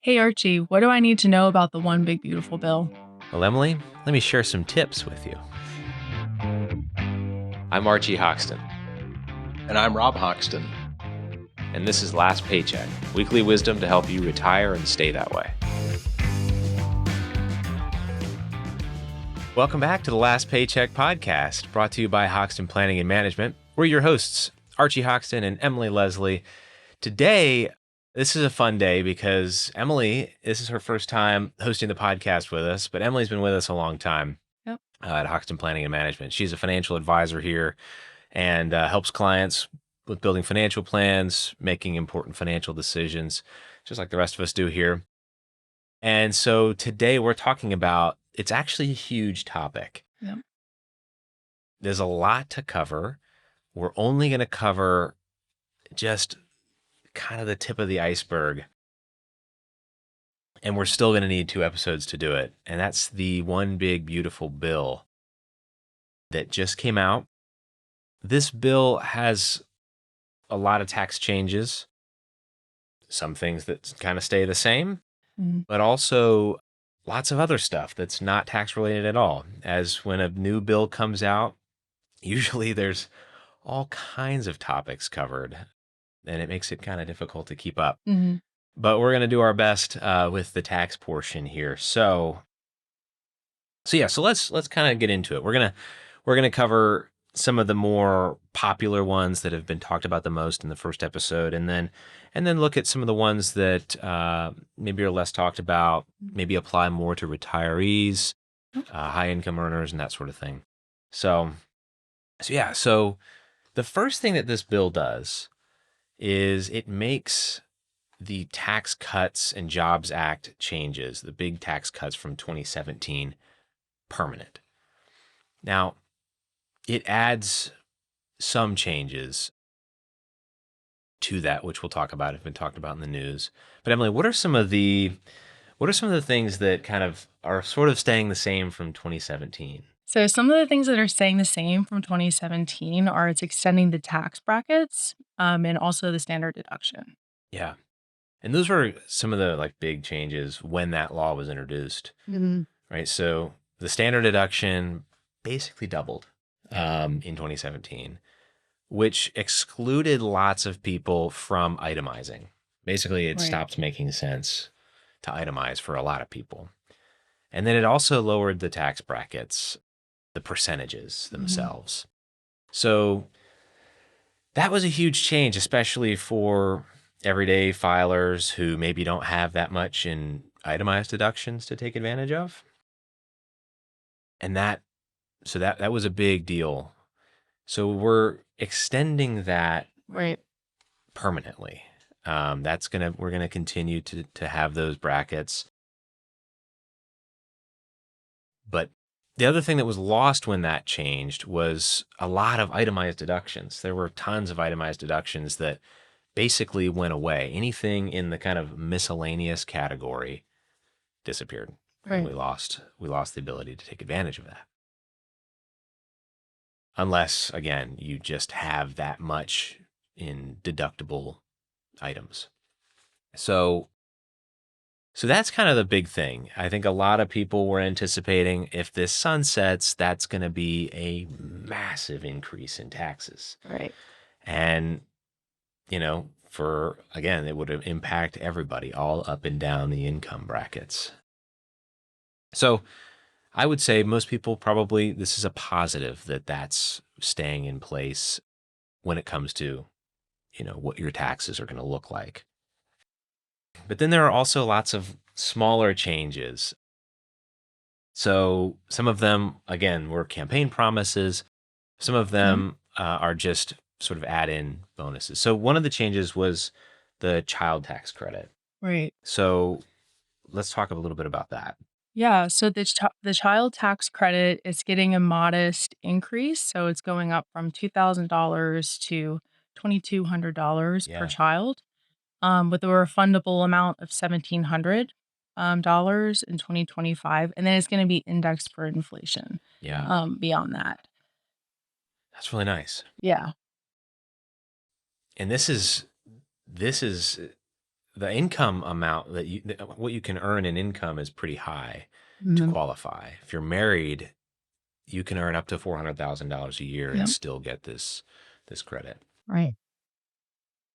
Hey Archie, what do I need to know about the One Big Beautiful Bill? Well, Emily, let me share some tips with you. I'm Archie Hoxton. And I'm Rob Hoxton. And this is Last Paycheck, weekly wisdom to help you retire and stay that way. Welcome back to the Last Paycheck Podcast, brought to you by Hoxton Planning and Management. We're your hosts, Archie Hoxton and Emily Leslie. Today, this is a fun day because Emily, this is her first time hosting the podcast with us, but Emily's been with us a long time at Hoxton Planning and Management. She's a financial advisor here and helps clients with building financial plans, making important financial decisions, just like the rest of us do here. And so today we're talking about, it's actually a huge topic. Yep. There's a lot to cover. We're only going to cover just kind of the tip of the iceberg. And we're still going to need 2 episodes to do it. And that's the One Big Beautiful Bill that just came out. This bill has a lot of tax changes, some things that kind of stay the same, but also lots of other stuff that's not tax related at all. As when a new bill comes out, usually there's all kinds of topics covered, and it makes it kind of difficult to keep up. But we're going to do our best with the tax portion here. So let's kind of get into it. We're going to cover some of the more popular ones that have been talked about the most in the first episode, and then look at some of the ones that maybe are less talked about, maybe apply more to retirees, high income earners, and that sort of thing. So the first thing that this bill does is it makes the Tax Cuts and Jobs Act changes, the big tax cuts from 2017, permanent. Now, it adds some changes to that, which we'll talk about, have been talked about in the news. But Emily, what are some of the things that kind of are sort of staying the same from 2017? So some of the things that are staying the same from 2017 are it's extending the tax brackets and also the standard deduction. Yeah. And those were some of the big changes when that law was introduced, right? So the standard deduction basically doubled in 2017, which excluded lots of people from itemizing. Basically, it stopped making sense to itemize for a lot of people. And then it also lowered the tax brackets, the percentages themselves. So that was a huge change, especially for everyday filers who maybe don't have that much in itemized deductions to take advantage of. And that was a big deal. So we're extending that permanently. We're gonna continue to have those brackets. But the other thing that was lost when that changed was a lot of itemized deductions. There were tons of itemized deductions that basically went away. Anything in the kind of miscellaneous category disappeared. And we lost the ability to take advantage of that. Unless, again, you just have that much in deductible items. So that's kind of the big thing. I think a lot of people were anticipating if this sunsets, that's going to be a massive increase in taxes. Right. And, it would impact everybody all up and down the income brackets. So I would say most people probably, this is a positive that that's staying in place when it comes to, what your taxes are going to look like. But then there are also lots of smaller changes. So some of them, again, were campaign promises. Some of them are just sort of add-in bonuses. So one of the changes was the child tax credit. Right. So let's talk a little bit about that. Yeah. So the child tax credit is getting a modest increase. So it's going up from $2,000 to $2,200 per child, with a refundable amount of $1,700 dollars in 2025, and then it's going to be indexed for inflation. Beyond that. That's really nice. Yeah. And this is the income amount what you can earn in income is pretty high to qualify. If you're married, you can earn up to $400,000 a year and still get this credit. Right.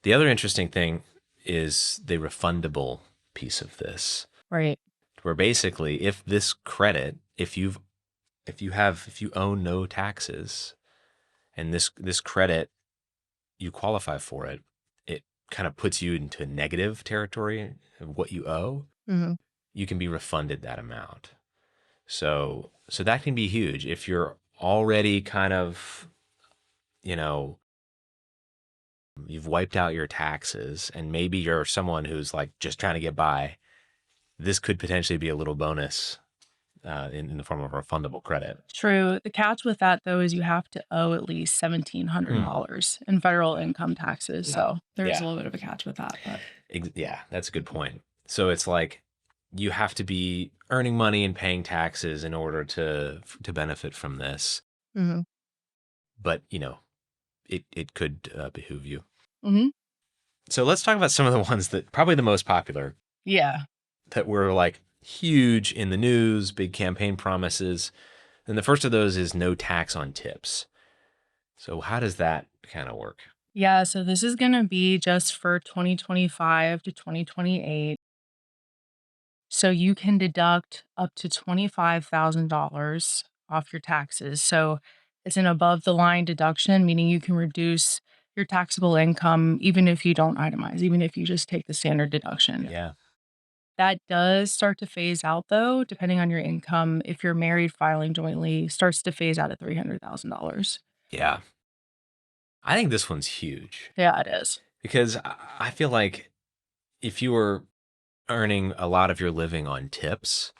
The other interesting thing is the refundable piece of this, Right. where basically if this credit, if you owe no taxes and this credit, you qualify for it, it kind of puts you into negative territory of what you owe. You can be refunded that amount. So that can be huge if you're already kind of, you've wiped out your taxes and maybe you're someone who's like just trying to get by. This could potentially be a little bonus in the form of a refundable credit. True. The catch with that, though, is you have to owe at least $1,700 in federal income taxes. So there's a little bit of a catch with that. But yeah, that's a good point. So it's like you have to be earning money and paying taxes in order to benefit from this. But, it could behoove you. So let's talk about some of the ones that probably the most popular. Yeah. That were like huge in the news, big campaign promises. And the first of those is no tax on tips. So how does that kind of work? Yeah. So this is going to be just for 2025 to 2028. So you can deduct up to $25,000 off your taxes. So it's an above the line deduction, meaning you can reduce your taxable income even if you don't itemize, even if you just take the standard deduction. Yeah. That does start to phase out, though, depending on your income. If you're married, filing jointly starts to phase out at $300,000. Yeah. I think this one's huge. Yeah, it is. Because I feel like if you were earning a lot of your living on tips,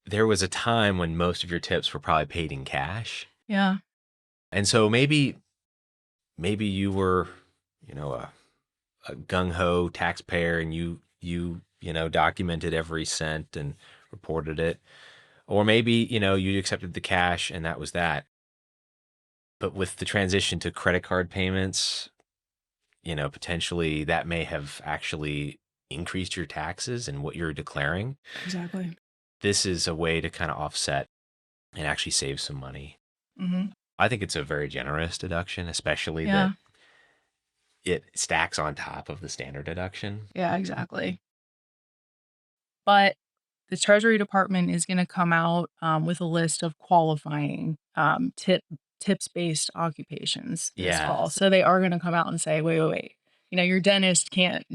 there was a time when most of your tips were probably paid in cash. Yeah. And so maybe you were, a gung-ho taxpayer and you documented every cent and reported it. Or maybe, you accepted the cash and that was that. But with the transition to credit card payments, potentially that may have actually increased your taxes and what you're declaring. Exactly. This is a way to kind of offset and actually save some money. I think it's a very generous deduction, especially that it stacks on top of the standard deduction. Yeah, exactly. But the Treasury Department is going to come out with a list of qualifying tips-based occupations this fall. So they are going to come out and say, wait. Your dentist can't,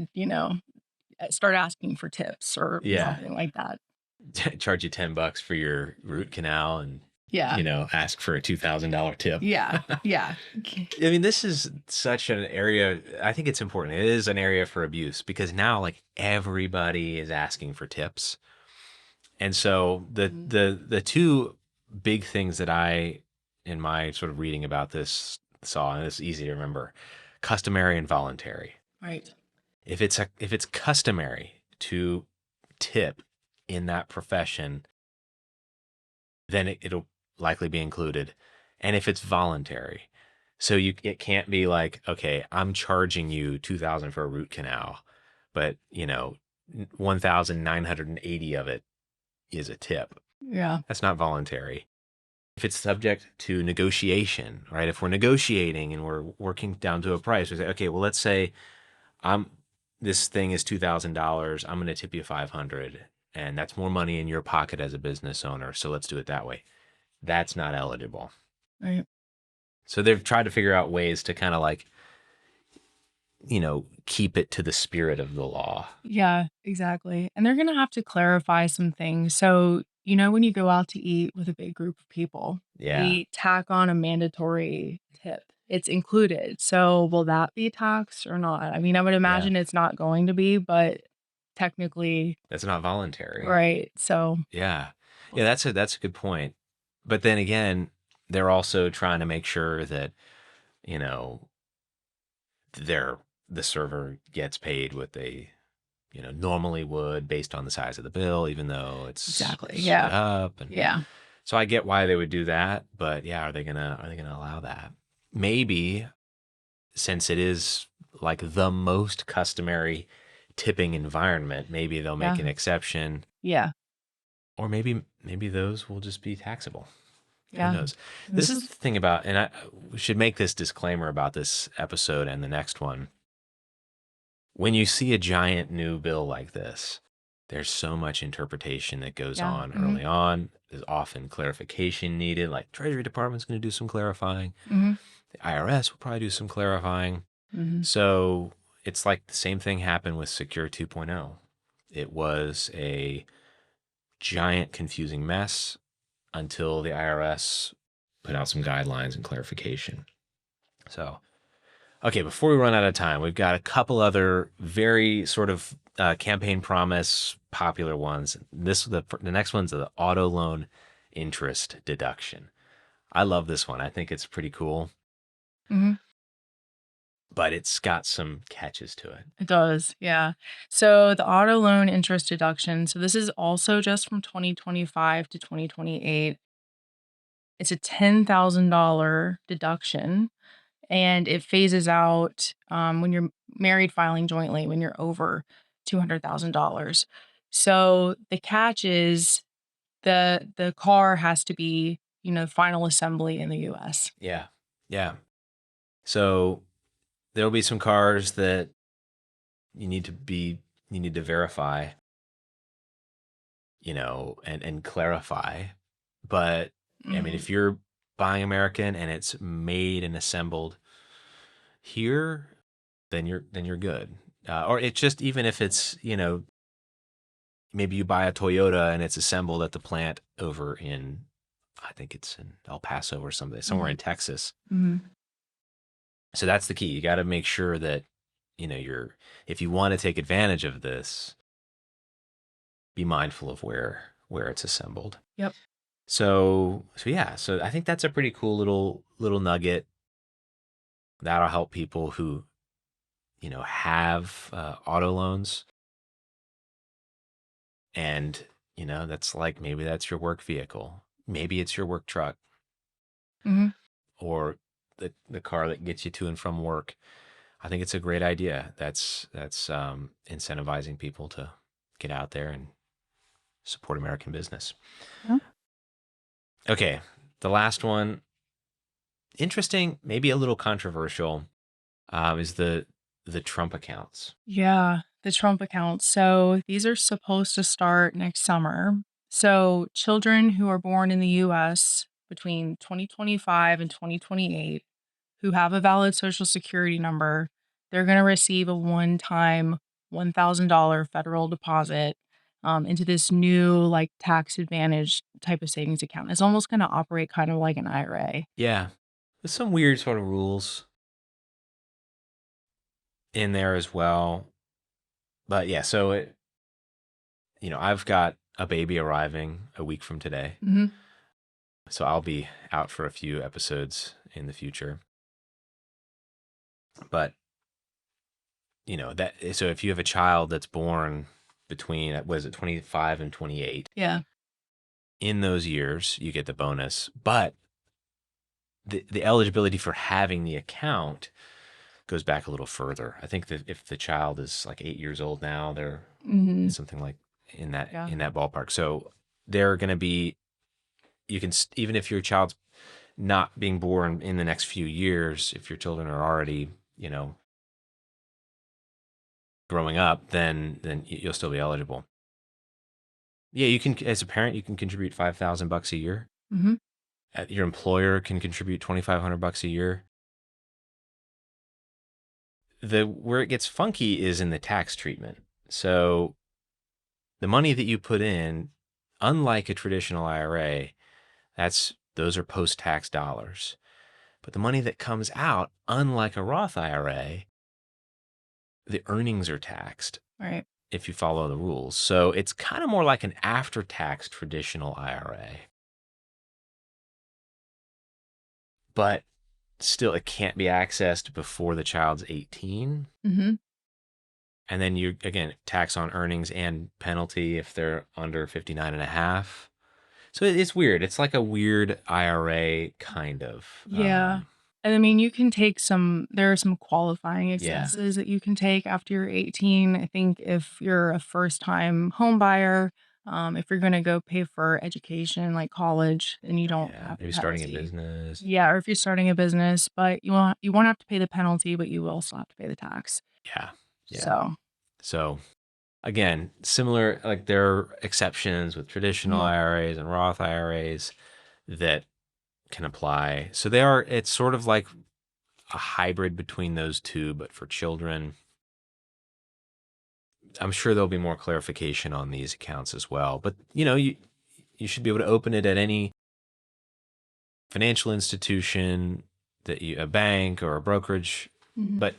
start asking for tips or something like that. Charge you $10 for your root canal and ask for a $2,000 tip. Yeah. I mean, this is such an area. I think it's important. It is an area for abuse because now like everybody is asking for tips. And so the two big things that I, in my sort of reading about this, saw, and it's easy to remember, customary and voluntary. Right. If it's customary to tip in that profession, then it'll likely be included. And if it's voluntary, so it can't be like, okay, I'm charging you $2,000 for a root canal, but 1,980 of it is a tip. Yeah. That's not voluntary. If it's subject to negotiation, right? If we're negotiating and we're working down to a price, we say, okay, well, let's say this thing is $2,000. I'm going to tip you $500, and that's more money in your pocket as a business owner. So let's do it that way. That's not eligible. Right. So they've tried to figure out ways to kind of like, keep it to the spirit of the law. Yeah, exactly. And they're going to have to clarify some things. So, when you go out to eat with a big group of people, they tack on a mandatory tip. It's included. So will that be taxed or not? I mean, I would imagine it's not going to be, but technically that's not voluntary. Right. So yeah, that's a good point. But then again, they're also trying to make sure that, the server gets paid what they, normally would based on the size of the bill, even though it's split up. And yeah. So I get why they would do that, but are they gonna allow that? Maybe, since it is like the most customary tipping environment, maybe they'll make an exception. Yeah. Or maybe those will just be taxable. Yeah. Who knows? This is the thing about, and we should make this disclaimer about this episode and the next one. When you see a giant new bill like this, there's so much interpretation that goes on early on. There's often clarification needed, like Treasury Department's going to do some clarifying. The IRS will probably do some clarifying. So it's like the same thing happened with Secure 2.0. It was a giant confusing mess until the IRS put out some guidelines and clarification. So, okay, before we run out of time, we've got a couple other very sort of campaign promise popular ones. The next one's the auto loan interest deduction. I love this one. I think it's pretty cool. But it's got some catches to it. It does, yeah. So the auto loan interest deduction, so this is also just from 2025 to 2028. It's a $10,000 deduction, and it phases out when you're married filing jointly, when you're over $200,000. So the catch is the car has to be, final assembly in the U.S. Yeah, yeah. So there'll be some cars that you need to verify, and clarify. But I mean, if you're buying American and it's made and assembled here, then you're good. Or it's just, even if it's, maybe you buy a Toyota and it's assembled at the plant over in, I think it's in El Paso or somewhere in Texas. So that's the key. You got to make sure that, if you want to take advantage of this, be mindful of where it's assembled. Yep. So I think that's a pretty cool little nugget that'll help people who, have auto loans. And, that's like, maybe that's your work vehicle. Maybe it's your work truck. Or the car that gets you to and from work. I think it's a great idea. That's incentivizing people to get out there and support American business. Okay, the last one, interesting, maybe a little controversial, is the Trump accounts. Yeah, the Trump accounts. So these are supposed to start next summer. So children who are born in the U.S. between 2025 and 2028 who have a valid Social Security number, they're going to receive a one-time $1,000 federal deposit into this new tax advantage type of savings account. It's almost going to operate kind of like an IRA. Yeah, there's some weird sort of rules in there as well. But yeah, so I've got a baby arriving a week from today. So I'll be out for a few episodes in the future. But so if you have a child that's born between 25 and 28, in those years you get the bonus, but the eligibility for having the account goes back a little further. I think that if the child is like 8 years old now, they're something like in that ballpark. So they're going to be, you can, even if your child's not being born in the next few years, if your children are already, growing up, then you'll still be eligible. Yeah, you can, as a parent, you can contribute $5,000 a year. Your employer can contribute $2,500 a year. Where it gets funky is in the tax treatment. So the money that you put in, unlike a traditional IRA, those are post-tax dollars. But the money that comes out, unlike a Roth IRA, the earnings are taxed. Right. If you follow the rules. So it's kind of more like an after-tax traditional IRA. But still, it can't be accessed before the child's 18. And then you, again, tax on earnings and penalty if they're under 59 and a half. So it's weird. It's like a weird IRA kind of. Yeah. And I mean, you can take there are some qualifying expenses that you can take after you're 18. I think if you're a first-time home buyer, if you're going to go pay for education like college, then you don't have the Maybe starting a penalty. business. Yeah, or if you're starting a business, but you won't have to pay the penalty, but you will still have to pay the tax. Yeah. So Again, similar, like there are exceptions with traditional IRAs and Roth IRAs that can apply. So it's sort of like a hybrid between those two, but for children. I'm sure there'll be more clarification on these accounts as well. But, you should be able to open it at any financial institution, a bank or a brokerage. But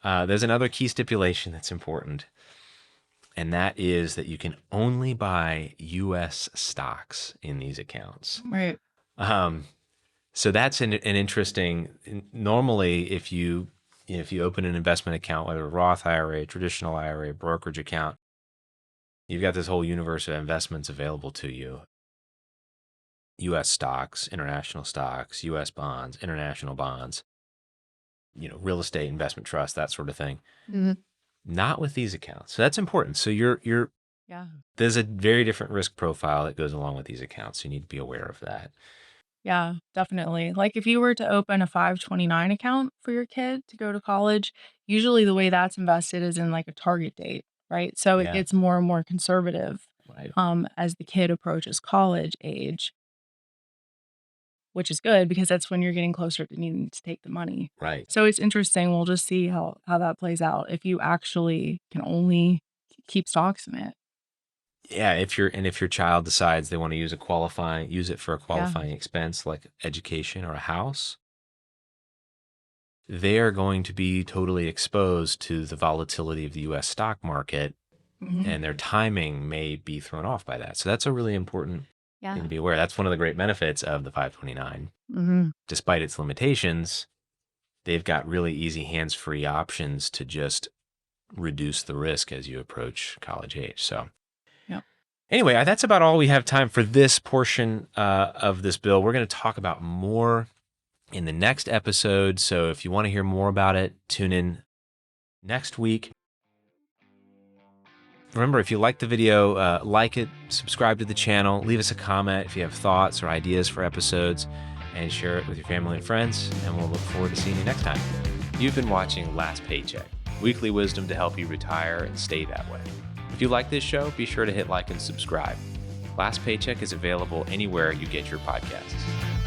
there's another key stipulation that's important. And that is that you can only buy U.S. stocks in these accounts. right. So that's an interesting. Normally, if you open an investment account, whether a Roth IRA, traditional IRA, brokerage account, you've got this whole universe of investments available to you. U.S. stocks, international stocks, U.S. bonds, international bonds, real estate, investment trust, that sort of thing. Not with these accounts. So that's important. So there's a very different risk profile that goes along with these accounts. You need to be aware of that. Yeah, definitely. Like if you were to open a 529 account for your kid to go to college, usually the way that's invested is in like a target date, right? So it gets more and more conservative as the kid approaches college age, which is good because that's when you're getting closer to needing to take the money. Right. So it's interesting. We'll just see how that plays out if you actually can only keep stocks in it. Yeah, if your child decides they want to use it for a qualifying expense like education or a house, they are going to be totally exposed to the volatility of the U.S. stock market, and their timing may be thrown off by that. So that's a really important thing to be aware. That's one of the great benefits of the 529. Despite its limitations, they've got really easy hands-free options to just reduce the risk as you approach college age. So anyway, that's about all we have time for this portion of this bill. We're going to talk about more in the next episode. So if you want to hear more about it, tune in next week. Remember, if you like the video, like it, subscribe to the channel, leave us a comment if you have thoughts or ideas for episodes, and share it with your family and friends. And we'll look forward to seeing you next time. You've been watching Last Paycheck, weekly wisdom to help you retire and stay that way. If you like this show, be sure to hit like and subscribe. Last Paycheck is available anywhere you get your podcasts.